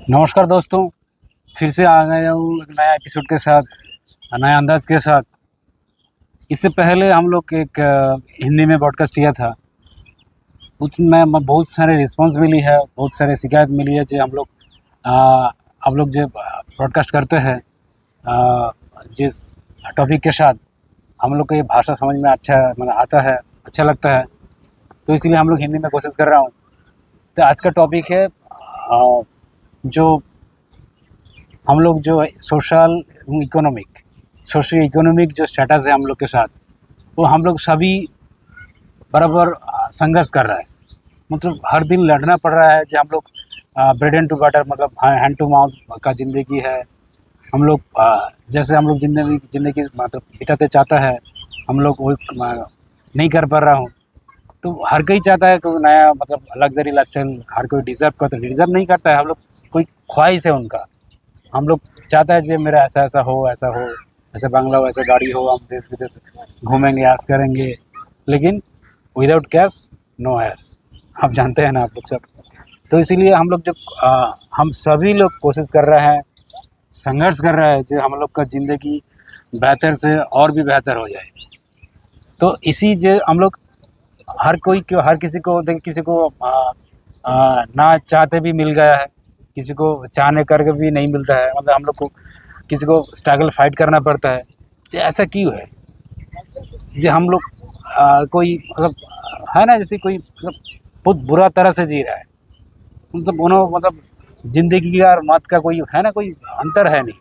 नमस्कार दोस्तों, फिर से आ गया हूँ एक नया एपिसोड के साथ, नया अंदाज के साथ। इससे पहले हम लोग एक हिंदी में पॉडकास्ट किया था, उसमें बहुत सारे रिस्पांस मिली है, बहुत सारे शिकायत मिली है जो आप लोग जो पॉडकास्ट करते हैं जिस टॉपिक के साथ हम लोग को ये भाषा समझ में अच्छा मतलब आता है, अच्छा लगता है, तो इसलिए हम लोग हिंदी में कोशिश कर रहा हूँ। तो आज का टॉपिक है जो हम लोग जो सोशियो इकोनॉमिक जो स्टेटस है हम लोग के साथ, वो हम लोग सभी बराबर संघर्ष कर रहा है। मतलब हर दिन लड़ना पड़ रहा है जो हम लोग ब्रेड एंड टू बटर मतलब हैंड टू माउथ का ज़िंदगी है। हम लोग जैसे हम लोग ज़िंदगी मतलब बिताते चाहता है, हम लोग वो नहीं कर पा रहा हूँ। तो हर कोई चाहता है कि नया मतलब लग्जरी लाइफस्टाइल हर कोई डिज़र्व नहीं करता है। हम लोग कोई ख्वाहिश है उनका, हम लोग चाहता है कि मेरा ऐसा हो, ऐसा बंगला हो, ऐसा गाड़ी हो, हम देश विदेश घूमेंगे, ऐश करेंगे, लेकिन विदाउट कैश नो ऐश। आप जानते हैं ना आप लोग सब। तो इसीलिए हम लोग हम सभी लोग कोशिश कर रहे हैं, संघर्ष कर रहे हैं जो हम लोग का ज़िंदगी बेहतर से और भी बेहतर हो जाए। तो इसी जो हम लोग हर किसी को ना चाहते भी मिल गया है, किसी को चाहने करके भी नहीं मिलता है। मतलब हम लोग को किसी को स्ट्रगल फाइट करना पड़ता है। तो ऐसा क्यों है जैसे हम लोग कोई मतलब है ना, जैसे कोई मतलब बहुत बुरा तरह से जी रहा है। मतलब ज़िंदगी का और मौत का कोई है ना, कोई अंतर है नहीं।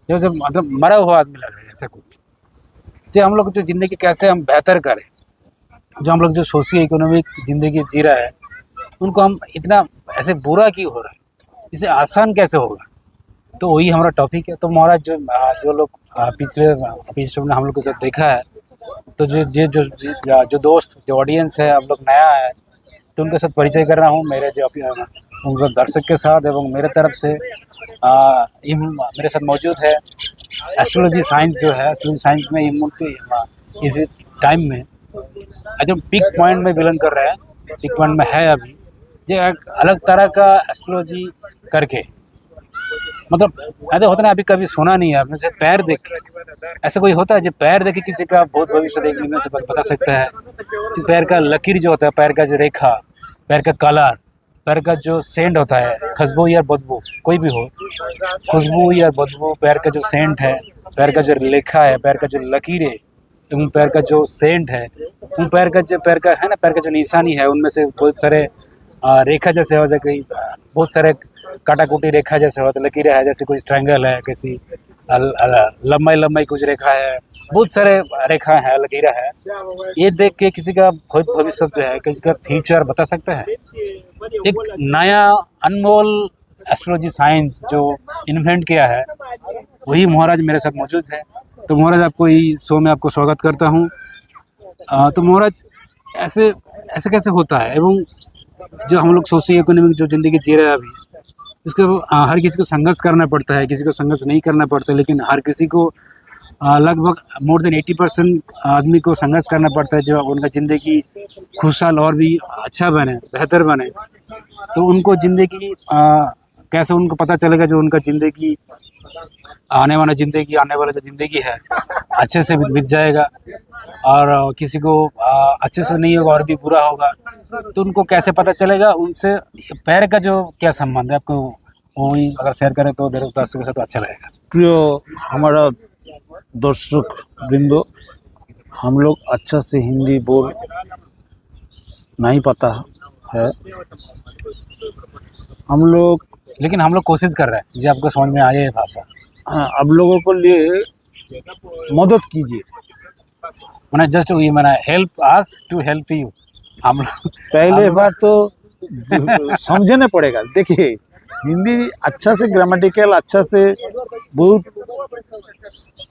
जैसे मतलब मरा हुआ आदमी लग रहा है ऐसा कुछ। जो हम लोग जो ज़िंदगी कैसे हम बेहतर करें, जो हम लोग जो सोशियो इकोनॉमिक ज़िंदगी जी रहा है, उनको हम इतना ऐसे बुरा क्यों हो रहा है, इसे आसान कैसे होगा। तो वही हमारा टॉपिक है। तो महाराज जो लोग पिछले एपिसोड में हम लोग के साथ देखा है, तो जो दोस्त जो ऑडियंस है, हम लोग नया है, तो उनके साथ परिचय कर रहा हूँ मेरे जो उनके दर्शक के साथ। एवं मेरे तरफ से मेरे साथ मौजूद है एस्ट्रोलॉजी साइंस में इस टाइम में जो पिक पॉइंट में बिलोंग कर रहा है, पिक पॉइंट में है अभी, ये एक अलग तरह का एस्ट्रोलॉजी करके। मतलब ऐसा होता ना, अभी कभी सुना नहीं है आपने, जैसे पैर देख के ऐसा कोई होता है जो पैर देख के किसी का बहुत भविष्य देखने में से बता सकता है। किसी पैर का लकीर जो होता है, पैर का जो रेखा, पैर का कलर, पैर का जो सेंट होता है, खुशबू या बदबू कोई भी हो, खुशबू या बदबू, पैर का जो सेंट है, पैर का जो लेखा है, पैर का जो लकीर है, उन पैर का जो सेंट है, उन पैर का है ना, पैर का जो निशानी है, उनमें से बहुत सारे रेखा जैसे हो जाए, कहीं बहुत सारे काटाकुटी रेखा जैसे होता है, लकीरें है, जैसे कोई ट्रायंगल है, किसी लंबाई कुछ रेखा है, बहुत सारे रेखा है, लकीरें है। ये देख के किसी का भविष्य जो है, किसी का फ्यूचर बता सकता है। एक नया अनमोल एस्ट्रोलॉजी साइंस जो इन्वेंट किया है, वही महाराज मेरे साथ मौजूद है। तो महाराज आपको इस शो में आपको स्वागत करता हूँ। तो महाराज ऐसे ऐसे कैसे होता है, एवं जो हम लोग सोशियो इकोनॉमिक जो ज़िंदगी जी रहे हैं अभी, उसके हर किसी को संघर्ष करना पड़ता है, किसी को संघर्ष नहीं करना पड़ता, लेकिन हर किसी को लगभग मोर देन 80% आदमी को संघर्ष करना पड़ता है जो उनका ज़िंदगी खुशहाल और भी अच्छा बने, बेहतर बने। तो उनको ज़िंदगी कैसे उनको पता चलेगा जो उनका ज़िंदगी आने वाला जो ज़िंदगी है अच्छे से बीत जाएगा, और किसी को अच्छे से नहीं होगा और भी बुरा होगा। तो उनको कैसे पता चलेगा, उनसे पैर का जो क्या संबंध है आपको वही अगर शेयर करें तो मेरे दर्शकों से तो अच्छा लगेगा। प्रिय हमारा दर्शक बिंदु, हम लोग अच्छा से हिंदी बोल नहीं पाता है, हम लोग लेकिन हम लोग कोशिश कर रहे हैं जी आपको समझ में आए ये भाषा। हाँ, आप लोगों को लिए मदद कीजिए। मैंने जस्ट ये मैंने help us to help you. हम लोग पहले बार तो समझना पड़ेगा। देखिए, हिंदी अच्छा से ग्रामेटिकल अच्छा से बहुत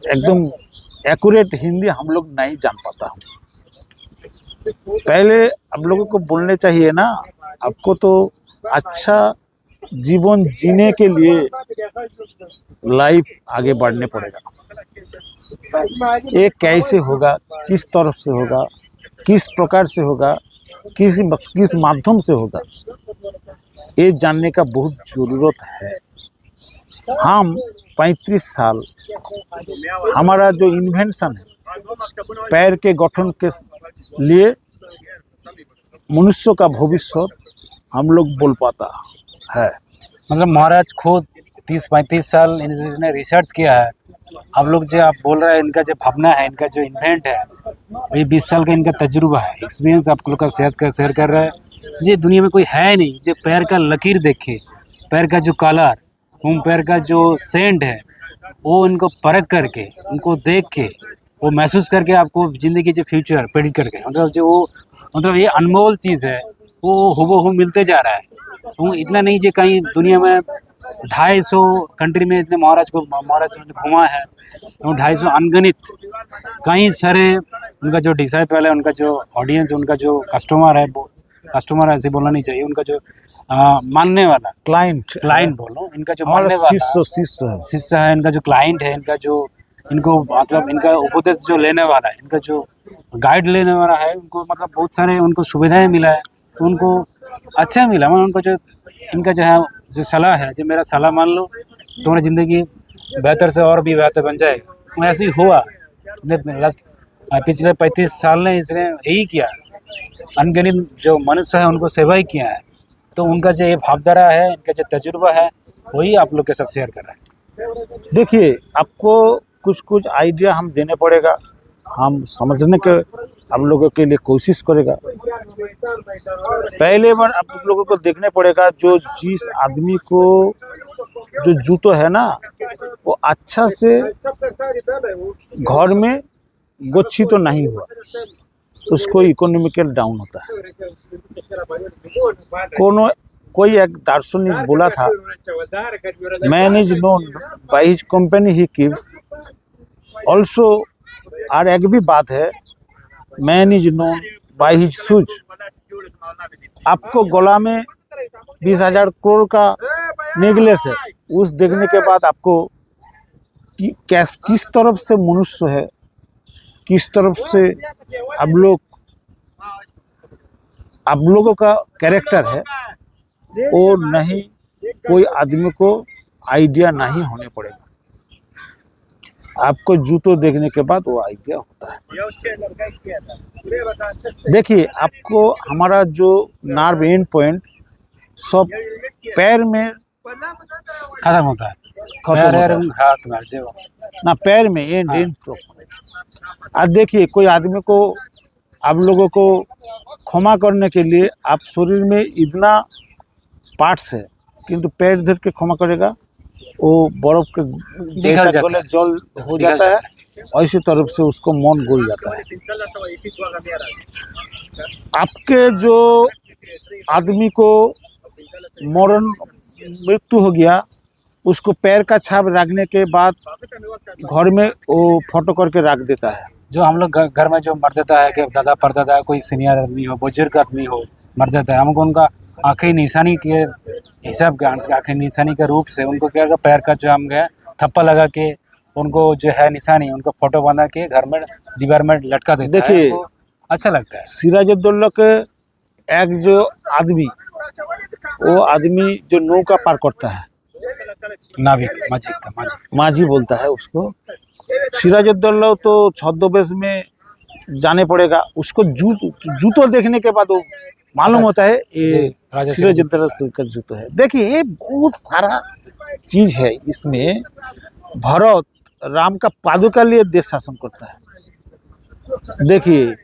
एकदम एक्यूरेट हिंदी हम लोग नहीं जान पाता हूँ। पहले आप लोगों को बोलने चाहिए ना, आपको तो अच्छा जीवन जीने के लिए लाइफ आगे बढ़ने पड़ेगा। ये कैसे होगा, किस तरफ से होगा, किस प्रकार से होगा, किस माध्यम से होगा, ये जानने का बहुत ज़रूरत है। हम 35 साल हमारा जो इन्वेंशन है पैर के गठन के लिए मनुष्य का भविष्य हम लोग बोल पाता है। मतलब महाराज खुद 30-35 साल इन्होंने रिसर्च किया है। आप लोग जो आप बोल रहे हैं इनका जो भावना है, इनका जो इन्वेंट है, ये 20 साल का इनका तजुर्बा है, एक्सपीरियंस आप लोग का शेयर कर रहा है। ये दुनिया में कोई है नहीं जो पैर का लकीर देखे, पैर का जो कलर, उन पैर का जो सेंट है, वो इनको परख करके, उनको देख के, वो महसूस करके आपको ज़िंदगी के फ्यूचर प्रेडिक्ट करके, मतलब ये अनमोल चीज़ है, वो हूबहू मिलते जा रहा है। वो इतना नहीं जो कहीं दुनिया में 250 कंट्री में इतने महाराज ने घुमा है, तो 250 अनगणित कई सारे उनका जो डिसाइपल है, उनका जो ऑडियंस, उनका जो कस्टमर है, वो कस्टमर ऐसे बोलना नहीं चाहिए, उनका जो मानने वाला क्लाइंट बोलो, इनका जो मानने वाला शिष्य है, इनका जो क्लाइंट है, इनका जो इनको मतलब इनका उपदेश जो लेने वाला है, इनका जो गाइड लेने वाला है, उनको मतलब बहुत सारे उनको सुविधाएं मिला है, तो उनको अच्छा मिला। मतलब उनको जो इनका जो है जो सलाह है, जो मेरा सलाह मान लो तुम्हारी ज़िंदगी बेहतर से और भी बेहतर बन जाए, वो ऐसे ही हुआ। पिछले 35 साल ने इसने यही किया, अनगिनत जो मनुष्य है उनको सेवा ही किया है। तो उनका जो ये भावधारा है, इनका जो तजुर्बा है, वही आप लोग के साथ शेयर कर रहे हैं। देखिए, आपको कुछ कुछ आइडिया हम देने पड़ेगा, हम समझने के आप लोगों के लिए कोशिश करेगा। पहले बार आप लोगों को देखने पड़ेगा जो जिस आदमी को जो जूतो है ना, वो अच्छा से घर में गोच्छी तो नहीं हुआ, उसको इकोनॉमिकल डाउन होता है। कोई एक दार्शनिक बोला था, man is known by his company he keeps also. और एक भी बात है, man is known by his shoes. आपको गला में 20,000 करोड़ का नेकलेस है, उस देखने के बाद आपको किस तरफ से मनुष्य है, किस तरफ से आप लोगों का कैरेक्टर है, वो नहीं कोई आदमी को आइडिया नहीं होने पड़ेगा। आपको जूतों देखने के बाद वो आइडिया होता है। देखिए, आपको हमारा जो नर्व एंड पॉइंट सब पैर में खत्म होता है, हाथ में ना, पैर में एंड तो। आज देखिए, कोई आदमी को आप लोगों को क्षमा करने के लिए आप शरीर में इतना पार्ट्स है, किंतु पैर धर के क्षमा करेगा, वो बर्फ के जैसा गले जल हो जाता है, ऐसी तरफ से उसको मन गोल जाता है। आपके जो आदमी को मृत्यु हो गया, उसको पैर का छाप रखने के बाद घर में वो फोटो करके रख देता है। जो हम लोग घर में जो मर जाता है, कि दादा परदादा कोई सीनियर आदमी हो, बुजुर्ग आदमी हो, मर जाता है, हमको उनका आखिरी निशानी के हिसाब के आखिरी निशानी के रूप से उनको क्या पैर का जो हम गए थप्पा लगा के उनको जो है निशानी, उनको फोटो बना के घर में दीवार में लटका देता है। देखिए, अच्छा लगता है। सिराजुद्दौला के एक जो आदमी, वो आदमी जो नौका पार करता है, नाविक माझी बोलता है उसको। सिराजुद्दौला तो छद्मवेश में जाने पड़ेगा, उसको जूतो देखने के बाद वो मालूम होता है ये सिराजुद्दौला का जूतो है। देखिए, ये बहुत सारा चीज है इसमें। भरत राम का पादुका लिए देश शासन करता है। देखिए,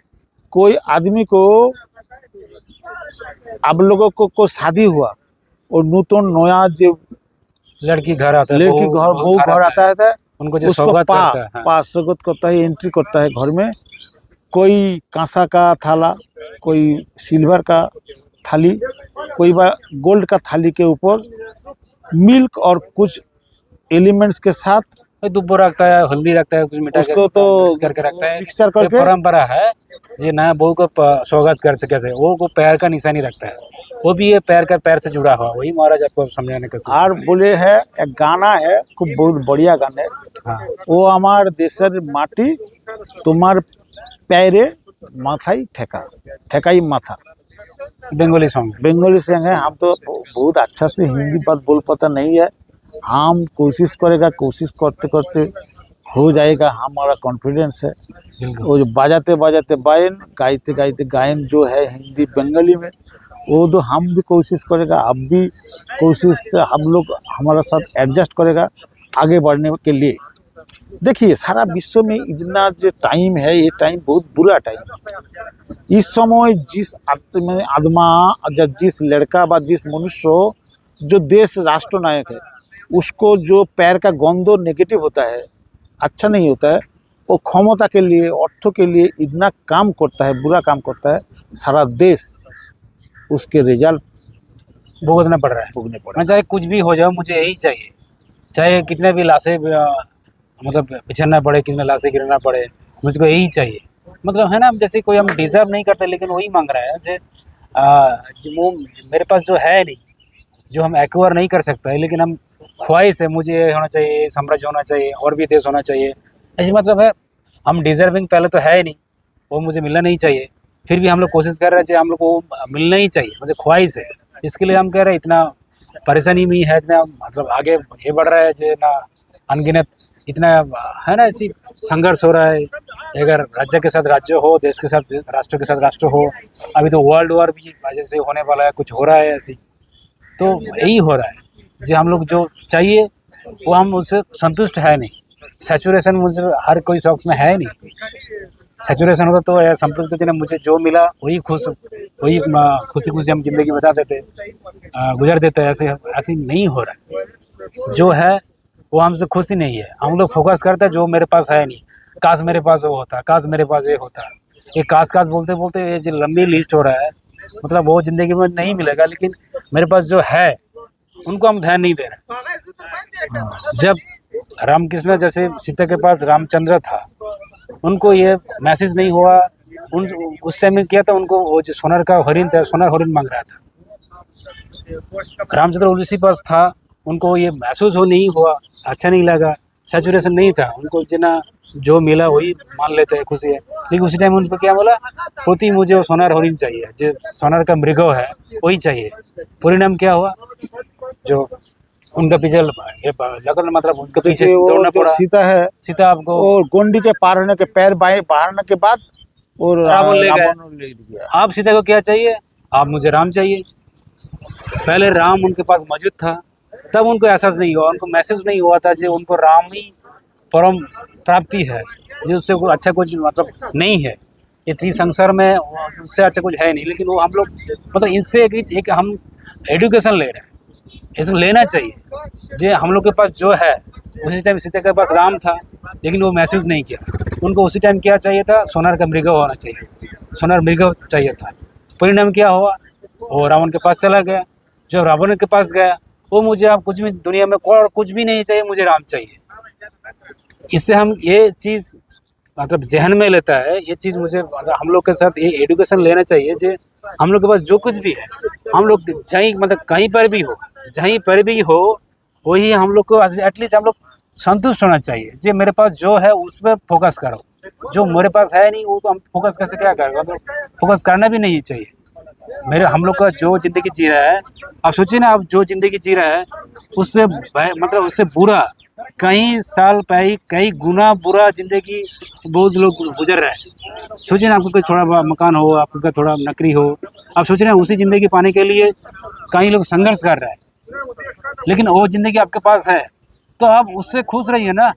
कोई आदमी को आप लोगों को शादी हुआ और नूतन नया जो लड़की घर आता है, बहू घर आता है, उनको जो स्वागत करता है, एंट्री करता है घर में। कोई कांसा का थाला, कोई सिल्वर का थाली, कोई गोल्ड का थाली के ऊपर मिल्क और कुछ एलिमेंट्स के साथ दुब्बो रखता है, हल्दी रखता है, कुछ मिठाई उसको तो करके रखता है। मिक्सचर करके परंपरा है जो नया बहू को स्वागत कर सके, वो को पैर का निशानी रखता है, वो भी ये पैर से जुड़ा हुआ। वही महाराज आपको समझाने का। और बोले है एक गाना है, खूब बहुत बढ़िया गाना है। हाँ, वो हमार देशर माटी तुम्हार पैरे माथाई ठेका, ठेकाई माथा। बंगाली सॉन्ग। बंगाली सॉन्ग है। हम तो बहुत अच्छा से हिंदी बात बोल पाता नहीं है। हम कोशिश करेगा, कोशिश करते करते हो जाएगा, हमारा कॉन्फिडेंस है। बिल्कुल। वो जो बाजाते बाजाते बायन, गाइते गाइते गायन जो है हिंदी बंगाली में, वो तो हम भी कोशिश करेगा, आप भी कोशिश से हम लोग हमारा साथ एडजस्ट करेगा आगे बढ़ने के लिए। देखिए सारा विश्व में इतना जो टाइम है, ये टाइम बहुत बुरा टाइम है। इस समय जिस आदमा या जिस लड़का व जिस मनुष्य जो देश राष्ट्रनायक है, उसको जो पैर का गंध नेगेटिव होता है, अच्छा नहीं होता है, वो क्षमता के लिए, अर्थ के लिए इतना काम करता है, बुरा काम करता है, सारा देश उसके रिजल्ट भुगतना पड़ रहा है। भोगने पड़ा। मैं चाहे कुछ भी हो जाए, मुझे यही चाहिए, चाहे कितने भी लाशें मतलब बिछड़ना पड़े, कितने लाशें गिरना पड़े, मुझको यही चाहिए। मतलब है ना, जैसे कोई हम डिजर्व नहीं करते लेकिन वही मांग रहा है। जो वो मेरे पास जो है नहीं, जो हम एक्वायर नहीं कर सकते हैं, लेकिन हम ख्वाहिश है, मुझे ये होना चाहिए, साम्राज्य होना चाहिए, और भी देश होना चाहिए, ऐसी मतलब है। हम डिजर्विंग पहले तो है ही नहीं, वो मुझे मिलना नहीं चाहिए, फिर भी हम लोग कोशिश कर रहे हैं, हम लोग को मिलना ही चाहिए, मुझे ख्वाहिश है। इसके लिए हम कह रहे हैं, इतना परेशानी में है, इतना मतलब आगे ये बढ़ रहा है जो ना, अनगिनत इतना है ना, ऐसी संघर्ष हो रहा है। अगर राज्य के साथ राज्य हो, देश के साथ राष्ट्र के साथ राष्ट्र हो, अभी तो वर्ल्ड वॉर भी जैसे होने वाला है, कुछ हो रहा है ऐसी, तो यही हो रहा है। जो हम लोग जो चाहिए वो हम उससे संतुष्ट है नहीं। सैचुरेशन मुझे हर कोई शौक में है नहीं। सैचुरेशन होता तो या संतुष्ट, मुझे जो मिला वही वही खुशी खुशी हम जिंदगी बता देते, गुजर देते। ऐसे नहीं हो रहा है। जो है वो हमसे खुश ही नहीं है। हम लोग फोकस करते हैं जो मेरे पास है नहीं, काश मेरे पास वो होता, काश मेरे पास ये होता। ये काश काश बोलते बोलते ये जो लंबी लिस्ट हो रहा है, मतलब वो ज़िंदगी में नहीं मिलेगा, लेकिन मेरे पास जो है उनको हम ध्यान नहीं दे रहे। जब रामकृष्ण जैसे सीता के पास रामचंद्र था, उनको ये मैसेज नहीं हुआ, उस टाइम में किया था, उनको वो जो सोनार का हरिण था, सोनार हरिण मांग रहा था। रामचंद्र उसी पास था, उनको ये महसूस हो नहीं हुआ, अच्छा नहीं लगा, सैचुरेशन नहीं था, उनको जितना जो मिला वही मान लेते हैं, खुशी है। लेकिन उसी टाइम उनको क्या बोला, पोती मुझे वो सोनार हरिण चाहिए, जो सोनार का मृग है वही चाहिए। परिणाम क्या हुआ, जो उनका पीछे लगन, मतलब उनके पीछे दौड़ना पड़ा। सीता है, सीता आपको और गोंडी के पार होने के, पैर बाएं बाहरने के बाद और रावण ले गया। आप सीता को क्या चाहिए, आप मुझे राम चाहिए। पहले राम उनके पास मौजूद था, तब उनको एहसास नहीं हुआ, उनको मैसेज नहीं हुआ था जो उनको राम ही परम प्राप्ति है, जो उससे कोई अच्छा कुछ मतलब नहीं है। ये त्रिसंसार में उससे अच्छा कुछ है नहीं। लेकिन वो हम लोग मतलब इनसे एक हम एडुकेशन ले रहे हैं, इसको लेना चाहिए। जो हम लोग के पास जो है, उसी टाइम सीता के पास राम था, लेकिन वो महसूस नहीं किया। उनको उसी टाइम क्या चाहिए था, सोनार का मृग होना चाहिए, सोनार मृग चाहिए था। परिणाम क्या हुआ, वो रावण के पास चला गया। जब रावण के पास गया, वो मुझे आप कुछ भी दुनिया में और कुछ भी नहीं चाहिए, मुझे राम चाहिए। इससे हम ये चीज़ मतलब जहन में लेता है, ये चीज़ मुझे मतलब हम लोग के साथ ये एडुकेशन लेना चाहिए। जो हम लोग के पास जो कुछ भी है, हम लोग जहीं मतलब कहीं पर भी हो, जहीं पर भी हो, वही हम लोग को एटलीस्ट हम लोग संतुष्ट होना चाहिए। जो मेरे पास जो है उस पर फोकस करो, जो मेरे पास है नहीं वो तो हम फोकस कैसे क्या करें, मतलब फोकस करना भी नहीं चाहिए। हम लोग का जो ज़िंदगी जी रहा है, आप सोचिए ना, आप जो ज़िंदगी जी रहा है उससे मतलब उससे बुरा कई साल पहले कई गुना बुरा ज़िंदगी बहुत लोग गुजर रहे हैं। सोचिए ना, आपको कोई थोड़ा मकान हो, आपको कोई थोड़ा नौकरी हो, आप सोच रहे हैं उसी ज़िंदगी पाने के लिए कई लोग संघर्ष कर रहे हैं। लेकिन वो ज़िंदगी आपके पास है तो आप उससे खुश रहिए ना,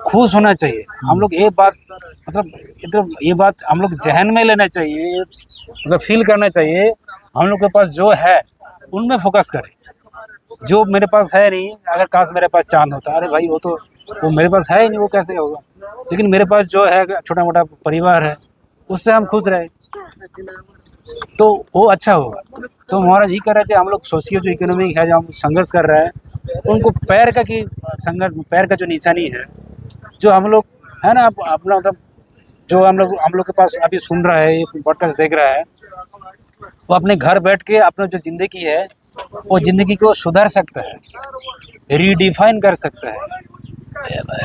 खुश होना चाहिए। हम लोग ये बात मतलब ये बात हम लोग जहन में लेना चाहिए, मतलब फील करना चाहिए। हम लोग के पास जो है उनमें फोकस करें। जो मेरे पास है नहीं, अगर काश मेरे पास चांद होता, अरे भाई वो मेरे पास है ही नहीं, वो कैसे होगा। लेकिन मेरे पास जो है छोटा मोटा परिवार है, उससे हम खुश रहे तो वो अच्छा होगा। तो महाराज ये कह रहे थे, हम लोग सोशियो जो इकोनॉमिक है, जो हम संघर्ष कर रहे हैं, उनको पैर का की संघर्ष, पैर का जो निशानी है, जो हम लोग है ना अपना मतलब जो हम लोग के पास अभी सुन रहा है, ये पॉडकास्ट देख रहा है, वो अपने घर बैठ के अपना जो ज़िंदगी है वो ज़िंदगी को सुधार सकता है, रीडिफाइन कर सकता है,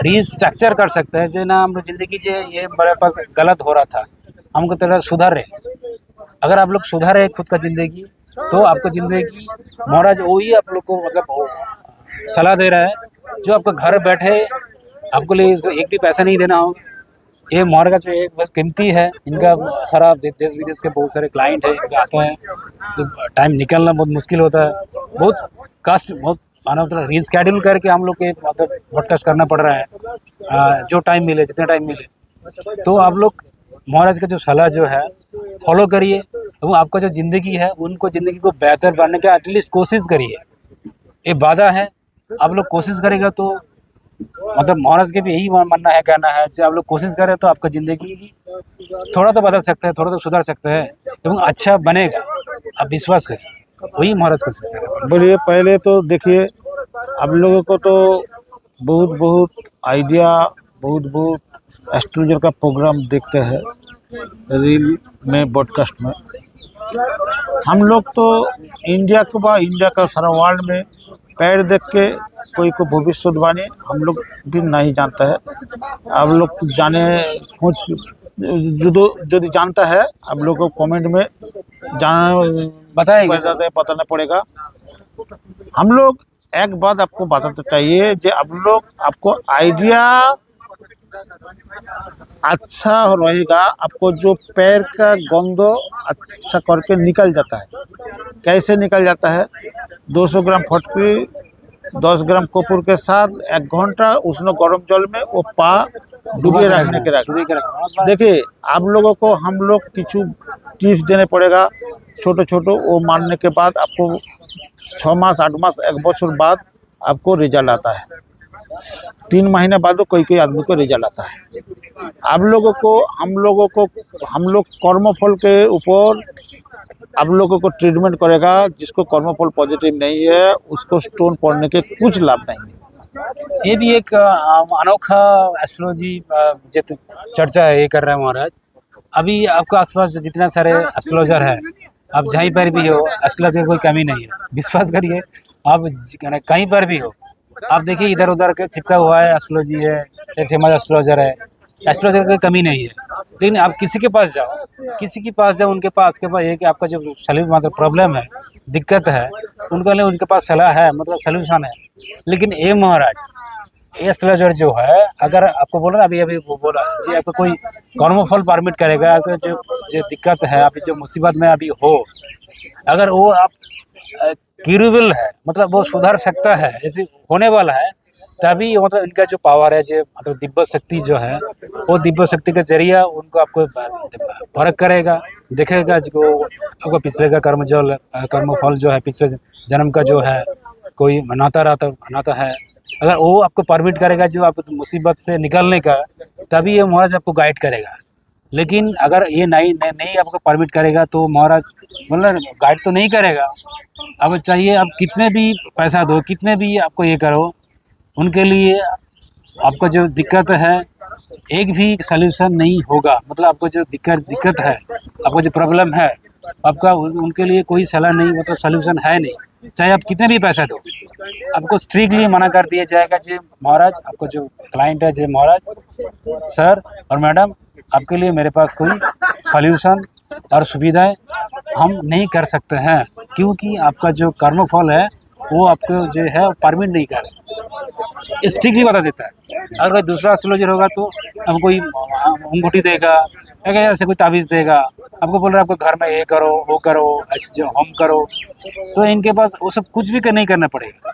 रीस्ट्रक्चर कर सकता है। जो ना हम लोग ज़िंदगी जो ये मेरे पास गलत हो रहा था, हमको थोड़ा सुधार रहे। अगर आप लोग सुधारे खुद का ज़िंदगी तो आपका ज़िंदगी महाराज वही आप लोग को मतलब सलाह दे रहा है जो आपको घर बैठे आपको लिए इसको एक भी पैसा नहीं देना हो। ये महाराज का जो एक बस कीमती है, इनका सारा देश विदेश के बहुत सारे क्लाइंट है, इनके आते हैं तो टाइम निकलना बहुत मुश्किल होता है, बहुत कष्ट बहुत माना मतलब रीस्केड्यूल करके हम लोग के मतलब पॉडकास्ट करना पड़ रहा है जो टाइम मिले जितना टाइम मिले। तो आप लोग महाराज का जो सलाह जो है फॉलो करिए, तो आपका जो ज़िंदगी है उनको ज़िंदगी को बेहतर बनाने का एटलीस्ट कोशिश करिए। ये वादा है, आप लोग कोशिश करेगा तो मतलब महाराज के भी यही मानना है, कहना है कि आप लोग कोशिश करें तो आपका ज़िंदगी थोड़ा तो बदल सकता है, थोड़ा तो सुधर सकता है एवं अच्छा बनेगा। आप विश्वास करें, वही महाराज कोशिश करें। बोलिए, पहले तो देखिए आप लोगों को तो बहुत बहुत आइडिया, बहुत बहुत एस्ट्रोलॉजर का प्रोग्राम देखते हैं रील में, ब्रॉडकास्ट में। हम लोग तो इंडिया के बाद इंडिया का सारा वर्ल्ड में पैर देख के कोई को भविष्यवाणी हम लोग भी नहीं जानता है। आप लोग जाने कुछ यदि जानता है आप लोग को कमेंट में बताएगा, बताना पड़ेगा। हम लोग एक बात आपको बताते चाहिए जो आप लोग आपको आइडिया अच्छा रहेगा, आपको जो पैर का गंध अच्छा करके निकल जाता है। कैसे निकल जाता है? 200 ग्राम फटकरी 10 ग्राम कपूर के साथ 1 घंटा उष्ण गर्म जल में वो पा डूबे रखने के रख। देखिए आप लोगों को हम लोग किछु टिप्स देने पड़ेगा छोटे छोटे, वो मानने के बाद आपको 6 मास 8 मास 1 बছর बाद आपको रिजल्ट आता है। 3 महीने बाद कोई आदमी को रिजल्ट आता है। आप लोगों को हम लोग कर्मफल के ऊपर आप लोगों को ट्रीटमेंट करेगा। जिसको कर्मफल पॉजिटिव नहीं है उसको स्टोन पड़ने के कुछ लाभ नहीं है। ये भी एक अनोखा एस्ट्रोलॉजी चर्चा है, ये कर रहे हैं महाराज। अभी आपके आसपास जितना सारे एस्ट्रोलॉजर है, आप जहीं पर भी हो एस्ट्रोलॉजर की कोई कमी नहीं है, विश्वास करिए। आप कहीं पर भी हो, आप देखिए इधर उधर के चिपका हुआ है एस्ट्रोलॉजी है, एक फेमस एस्ट्रोलॉजर है, एस्ट्रोलॉजर की कमी नहीं है। लेकिन आप किसी के पास जाओ, उनके पास ये कि आपका जो मतलब प्रॉब्लम है, दिक्कत है, उनके पास सलाह है, मतलब सोल्यूशन है। लेकिन ये महाराज ये एस्ट्रोलॉजर जो है, अगर आपको बोला ना अभी वो बोला जी आपको कोई कर्मफल परमिट करेगा, आपको जो दिक्कत है, अभी जो मुसीबत में अभी हो, अगर वो आप क्यूरेबल है, मतलब वो सुधर सकता है, ऐसे होने वाला है, तभी मतलब इनका जो पावर है, जो मतलब दिव्य शक्ति जो है, वो दिव्य शक्ति के जरिए उनको आपको फर्क करेगा, देखेगा जो आपको पिछले का कर्मफल जो है, पिछले जन्म का जो है कोई नाता है, अगर वो आपको परमिट करेगा जो आप मुसीबत से निकलने का, तभी ये महाराज आपको गाइड करेगा। लेकिन अगर ये नहीं आपको परमिट करेगा तो महाराज मतलब गाइड तो नहीं करेगा। अब चाहिए आप कितने भी पैसा दो, कितने भी आपको ये करो, उनके लिए आपको जो दिक्कत है एक भी सल्यूशन नहीं होगा। मतलब आपको जो दिक्कत है, आपको जो प्रॉब्लम है, आपका उनके लिए कोई सलाह नहीं, मतलब सल्यूशन है नहीं। चाहे आप कितने भी पैसा दो, आपको स्ट्रिक्टली मना कर दिया जाएगा जी महाराज, आपको जो क्लाइंट है जी महाराज सर और मैडम, आपके लिए मेरे पास कोई सॉल्यूशन और सुविधाएं हम नहीं कर सकते हैं, क्योंकि आपका जो कर्मफल है वो आपको जो है परमिट नहीं कर रहे। स्ट्रिक्टली बता देता है। अगर कोई दूसरा एस्ट्रोलॉजर होगा तो हमको कोई अंगूठी देगा, ऐसे कोई ताबीज़ देगा, आपको बोल रहा है आपको घर में ये करो वो करो, ऐसे जो होम करो, तो इनके पास वो सब कुछ भी नहीं करना पड़ेगा।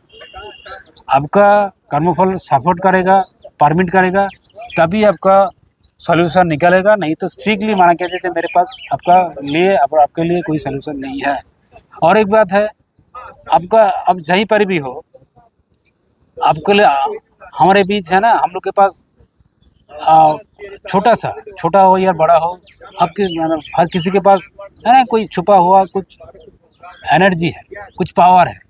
आपका कर्मफल सपोर्ट करेगा, परमिट करेगा, तभी आपका सॉल्यूशन निकलेगा। नहीं तो स्ट्रिक्टली माना कहते थे मेरे पास आपके लिए कोई सॉल्यूशन नहीं है। और एक बात है, आपका अब जहीं पर भी हो, आपके लिए हमारे बीच है ना, हम लोग के पास छोटा हो या बड़ा हो, हर किसी के पास है ना कोई छुपा हुआ कुछ एनर्जी है, कुछ पावर है।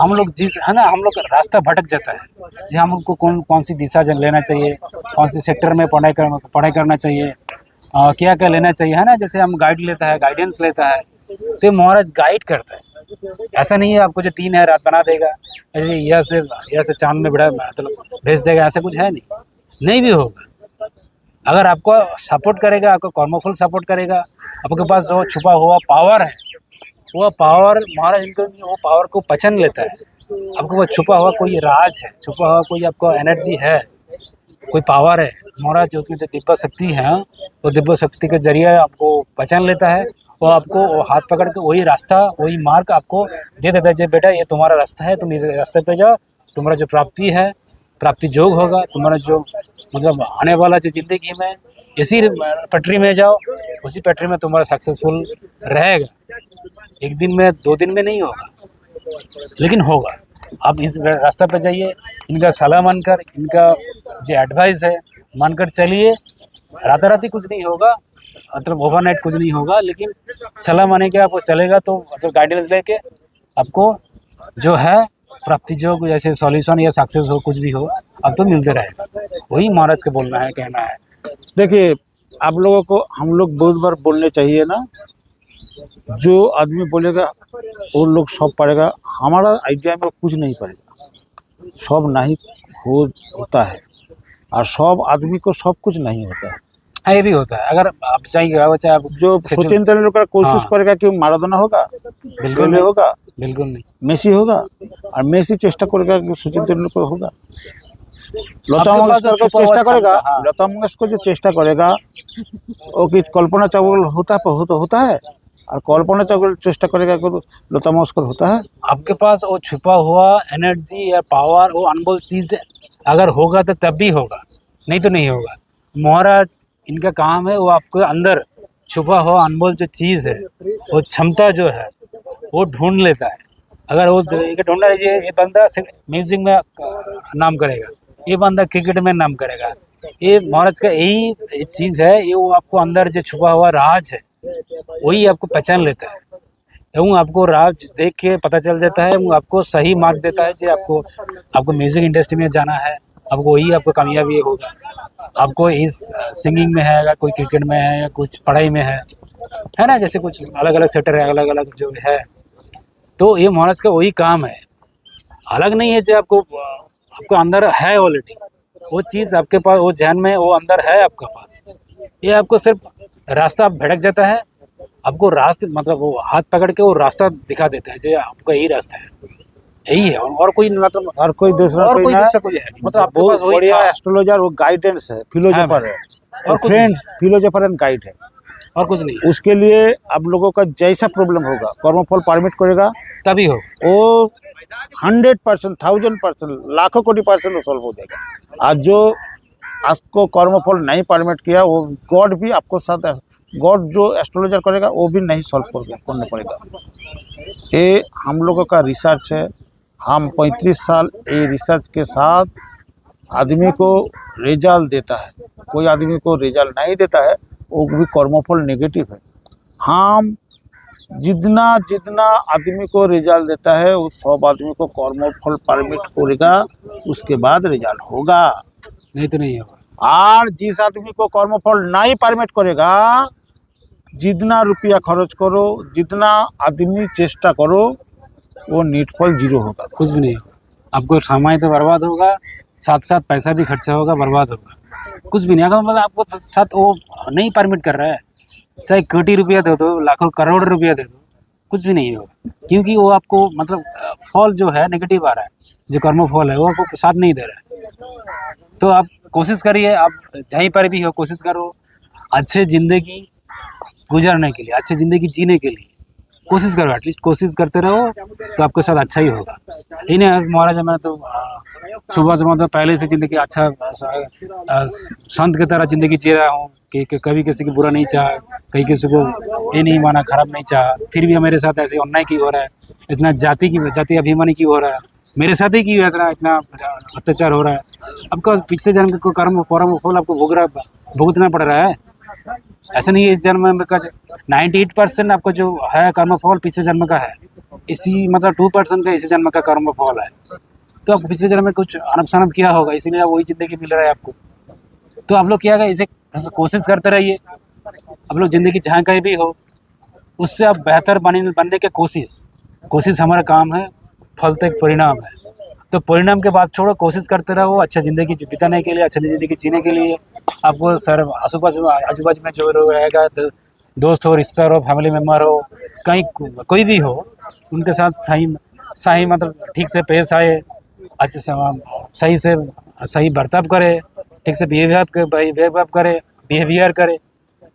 हम लोग हम लोग रास्ता भटक जाता है जी, हमको कौन सी दिशा लेना चाहिए, कौन सी सेक्टर में पढ़ाई करना चाहिए, क्या क्या लेना चाहिए, है ना। जैसे हम गाइडेंस लेता है, तो महाराज गाइड करता है। ऐसा नहीं है आपको जो 3 है रात बना देगा, ऐसे यह से चांद में मतलब भेज देगा, ऐसा कुछ है नहीं भी होगा। अगर आपको सपोर्ट करेगा, आपको कर्मफल सपोर्ट करेगा, आपके पास जो छुपा हुआ पावर है, वो पावर महाराज इनको वो पावर को पहचान लेता है। आपको वो छुपा हुआ कोई राज है, छुपा हुआ कोई आपको एनर्जी है, कोई पावर है, महाराज जो उसकी जो दिव्य शक्ति है, वो दिव्य शक्ति के जरिए आपको पहचान लेता है। वो आपको वो हाथ पकड़ के वही रास्ता, वही मार्ग आपको दे देता है, जो बेटा ये तुम्हारा रास्ता है, तुम इस रास्ते पे जाओ, तुम्हारा जो प्राप्ति है, प्राप्ति योग होगा, तुम्हारा जो मतलब आने वाला जो जिंदगी में इसी पटरी में जाओ, उसी पटरी में तुम्हारा सक्सेसफुल रहेगा। एक दिन में 2 दिन में नहीं होगा, लेकिन होगा। आप इस रास्ते पे जाइए, इनका सलाह मानकर, इनका जो एडवाइस है मानकर चलिए। राताराती कुछ नहीं होगा, मतलब ओवरनाइट कुछ नहीं होगा, लेकिन सलाह माने के आपको चलेगा तो मतलब गाइडेंस लेके आपको जो है प्राप्ति जो जैसे सॉल्यूशन या सक्सेस हो, कुछ भी हो, अब तो मिलते रहेगा। वही महाराज का बोलना है, कहना है। देखिए, आप लोगों को हम लोग बहुत बार बोलने चाहिए ना, जो आदमी बोलेगा वो लोग सब पढ़ेगा, हमारा आइडिया में कुछ नहीं पड़ेगा, सब नहीं होता है, और सब आदमी को सब कुछ नहीं होता है। हाँ, ये भी होता है। अगर आप चाहिए, चाहे आप जो सचिन तेंदुलकर कोशिश हाँ। करेगा कि माराडोना होगा, बिल्कुल पेले होगा, बिल्कुल नहीं। मेसी होगा, और मेसी चेष्टा करेगा कि सचिन तेंदुलकर होगा। लता आपके पास मंगेशकर जो को छुपा हुआ चेष्टा करेगा, क्षमता, हाँ। लता मंगेशकर जो चेष्टा करेगा वो कि कल्पना चावला होता है, और कल्पना चावला चेष्टा करेगा कि लता मंगेशकर होता है। आपके पास वो छुपा हुआ एनर्जी या पावर, वो अनमोल चीज़ अगर होगा तो तब भी होगा, नहीं तो नहीं होगा। महाराज इनका काम है, वो आपके अंदर छुपा हुआ अनमोल जो चीज़ है, वो क्षमता जो है, वो ढूंढ लेता है। अगर वो ढूंढा, ये बंदा म्यूजिक में नाम करेगा, ये बंदा क्रिकेट में नाम करेगा, ये महाराज का यही चीज़ है। ये वो आपको अंदर जो छुपा हुआ राज है, वही आपको पहचान लेता है, एवं आपको राज देख के पता चल जाता है, एवं आपको सही मार्ग देता है कि आपको म्यूजिक इंडस्ट्री में जाना है, आपको वही आपको कामयाबी होगा। आपको इस सिंगिंग में है, अगर कोई क्रिकेट में है या कुछ पढ़ाई में है ना, जैसे कुछ अलग अलग सेक्टर है, अलग अलग जो है, तो ये महाराज का वही काम है। अलग नहीं है जो आपको अंदर है ऑलरेडी, वो चीज़ आपके पास, वो जहन में वो अंदर है आपके पास। ये आपको सिर्फ रास्ता भटक जाता है, आपको रास्ते मतलब वो हाथ पकड़ के वो रास्ता दिखा देता है, जो आपका यही रास्ता है, यही है, और कोई मतलब और कोई दूसरा और कोई कोई ना, दूसरा कोई है नहीं। मतलब आपके पास बहुत वही बढ़िया था, एस्ट्रोलॉजर, वो गाइडेंस है, फिलोसोफर है, और कुछ फ्रेंड्स, फिलोसोफर एंड गाइड है। और कुछ नहीं, उसके लिए आप लोगों का जैसा प्रॉब्लम होगा, कर्मफल परमिट करेगा, तभी हो। वो 100%, 1000%, लाखों कोटि % वो सॉल्व हो जाएगा। आज जो आपको कर्मफल नहीं परमिट किया, वो गॉड भी आपको साथ, गॉड जो एस्ट्रोलॉजर करेगा वो भी नहीं सॉल्व करना पड़ेगा। ये हम लोगों का रिसर्च है। हम 35 साल ये रिसर्च के साथ आदमी को रिजल्ट देता है। कोई आदमी को रिजल्ट नहीं देता है, वो भी कर्मफल नेगेटिव है। हम जितना आदमी को रिजल्ट देता है, उस सब आदमी को कर्मफल परमिट करेगा, उसके बाद रिजल्ट होगा, नहीं तो नहीं होगा। और जिस आदमी को कर्मफल नहीं परमिट करेगा, जितना रुपया खर्च करो, जितना आदमी चेष्टा करो, वो नीटफल 0 होगा। कुछ भी नहीं होगा। आपको समय तो बर्बाद होगा, साथ साथ पैसा भी खर्चा होगा, बर्बाद होगा, कुछ भी नहीं। अगर मतलब आपको साथ वो नहीं परमिट कर रहा है, चाहे कोटि रुपया दे दो, लाखों करोड़ रुपया दे दो, कुछ भी नहीं होगा, क्योंकि वो आपको मतलब फल जो है नेगेटिव आ रहा है, जो कर्म फल है वो आपको साथ नहीं दे रहा है। तो आप कोशिश करिए, आप जहीं पर भी हो कोशिश करो अच्छे ज़िंदगी गुजारने के लिए, अच्छी ज़िंदगी जीने के लिए कोशिश करो, एटलीस्ट कोशिश करते रहो, तो आपके साथ अच्छा ही होगा। इन्हें महाराज मैं तो सुबह से मतलब पहले से ज़िंदगी अच्छा संत की तरह ज़िंदगी जी रहा हूँ कि कभी किसी की बुरा नहीं चाहा, कहीं किसी को ये नहीं माना, खराब नहीं चाहा, फिर भी मेरे साथ ऐसे अन्याय क्यों हो रहा है, इतना जाति अभिमानी क्यों हो रहा है, मेरे साथ ही क्यों इतना अत्याचार हो रहा है। आपका पिछले जन्म को कर्म फल आपको भुगतना पड़ रहा है। ऐसा नहीं है इस जन्म में का 98% आपका जो है कर्म फल पिछले जन्म का है, इसी मतलब 2% का इसी जन्म का कर्म फल है। तो आप पिछले जन्म में कुछ अनप शनप किया होगा, इसीलिए आप वही ज़िंदगी मिल रहा है आपको। तो आप लोग क्या है, इसे कोशिश करते रहिए। आप लोग ज़िंदगी जहाँ कहीं भी हो, उससे आप बेहतर बनने की कोशिश हमारा काम है, फल तो एक परिणाम है। तो परिणाम के बाद छोड़ो, कोशिश करते रहो अच्छा ज़िंदगी बिताने के लिए, अच्छा ज़िंदगी जीने के लिए। आपको सर आजू बाजू में जो लोग रहेगा, दोस्त हो, रिश्तेदार हो, फैमिली मेम्बर हो, कहीं कोई भी हो, उनके साथ सही मतलब ठीक से पेश आए, अच्छे से सही बर्ताव करे, ठीक से बिहेवियर करे,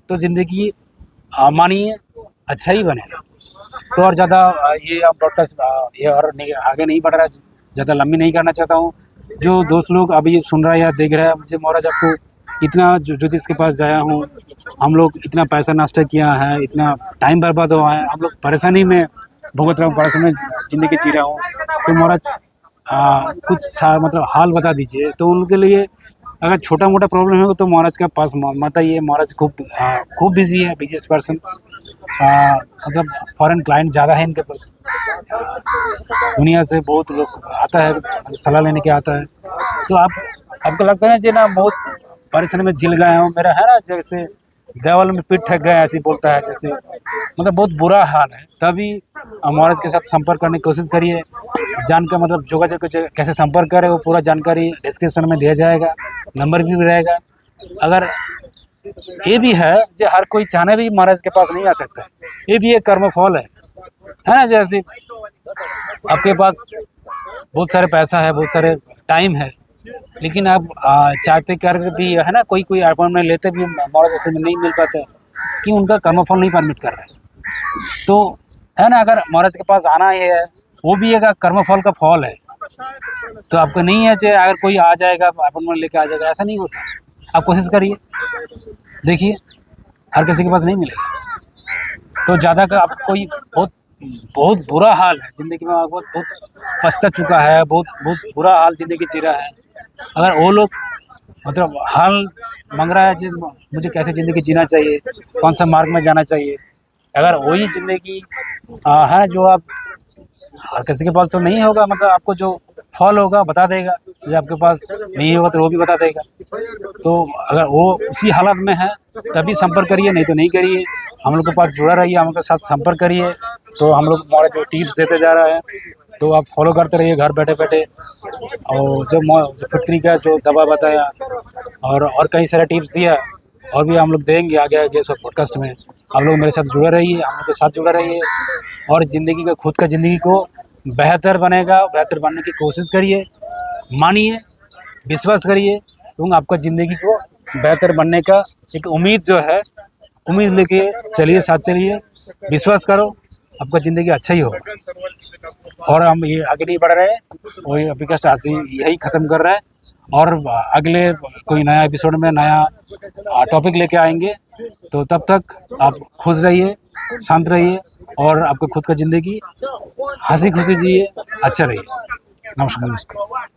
तो ज़िंदगी मानिए अच्छा ही बनेगा। तो और ज़्यादा ये आप ब्रॉडकास्ट ये और नहीं आगे नहीं बढ़ रहा है, ज़्यादा लंबी नहीं करना चाहता हूँ। जो दोस्त लोग अभी सुन रहा है या देख रहा है, मुझे महाराज आपको इतना ज्योतिष के पास जाया हूँ, हम लोग इतना पैसा नष्ट किया है, इतना टाइम बर्बाद हुआ है, हम लोग परेशानी में भुगत रहा हूँ, परेशानी में ज़िंदगी जी रहा हूँ। तो महाराज कुछ मतलब हाल बता दीजिए। तो उनके लिए अगर छोटा मोटा प्रॉब्लम है तो महाराज के पास मत आइए। महाराज खूब बिजी है, बिजीएस्ट पर्सन, मतलब फॉरेन क्लाइंट ज़्यादा है इनके पास, दुनिया से बहुत लोग आता है, सलाह लेने के आता है। तो आपको लगता है ना जी ना बहुत परेशानी में झिल गए हो, मेरा है ना जैसे देवल में पीठ ठग गए ऐसे बोलता है, जैसे मतलब बहुत बुरा हाल है। तभी महाराज के साथ संपर्क करने की कोशिश करिए। जानकर मतलब जोगाजोग कैसे संपर्क करें वो पूरा जानकारी डिस्क्रिप्शन में दिया जाएगा, नंबर भी रहेगा। अगर ये भी है जो हर कोई चाहने भी महाराज के पास नहीं आ सकता है, ये भी एक कर्मफल है ना। जैसे आपके पास बहुत सारे पैसा है, बहुत सारे टाइम है, लेकिन आप चाहते कर भी है ना, कोई अपॉइंटमेंट लेते भी महाराज से नहीं मिल पाता कि उनका कर्मफल नहीं परमिट कर रहा है। तो है ना, अगर महाराज के पास आना ही है, वो भी एक कर्मफल का फल है। तो आपको नहीं है जो अगर कोई आ जाएगा अपॉइंटमेंट लेके आ जाएगा, ऐसा नहीं होता। आप कोशिश करिए, देखिए हर किसी के पास नहीं मिलेगा। तो ज़्यादा का आप कोई बहुत बुरा हाल है ज़िंदगी में, बहुत पछता चुका है, बहुत बुरा हाल ज़िंदगी जी रहा है। अगर वो लोग मतलब हाल मांग रहा है जी मुझे कैसे ज़िंदगी जीना चाहिए, कौन सा मार्ग में जाना चाहिए, अगर वही ज़िंदगी है जो आप हर किसी के पास तो नहीं होगा, मतलब आपको जो फल होगा बता देगा, जो आपके पास नहीं होगा तो वो भी बता देगा। तो अगर वो उसी हालत में है तभी संपर्क करिए, नहीं तो नहीं करिए। हम लोग के पास जुड़ा रहिए, हम लोग के साथ संपर्क करिए। तो हम लोग हमारे जो टिप्स देते जा रहा है तो आप फॉलो करते रहिए घर बैठे बैठे। और जो फिटकरी का जो दवा बताया और कई सारे टिप्स दिया, और भी हम लोग देंगे आगे सब पॉडकास्ट में। आप लोग मेरे साथ जुड़े रहिए, हम लोग के साथ जुड़े रहिए, और ज़िंदगी का खुद का ज़िंदगी को बेहतर बनेगा, बेहतर बनने की कोशिश करिए, मानिए, विश्वास करिए, तो आपका ज़िंदगी को बेहतर बनने का एक उम्मीद जो है, उम्मीद लेके चलिए, साथ चलिए, विश्वास करो, आपका ज़िंदगी अच्छा ही होगा। और हम ये आगे नहीं बढ़ रहे हैं, वही अभी का स्टार्ट यही ख़त्म कर रहा है, और अगले कोई नया एपिसोड में नया टॉपिक लेके आएंगे। तो तब तक आप खुश रहिए, शांत रहिए, और आपको खुद का ज़िंदगी हंसी खुशी जिए, अच्छा रहिए। नमस्कार।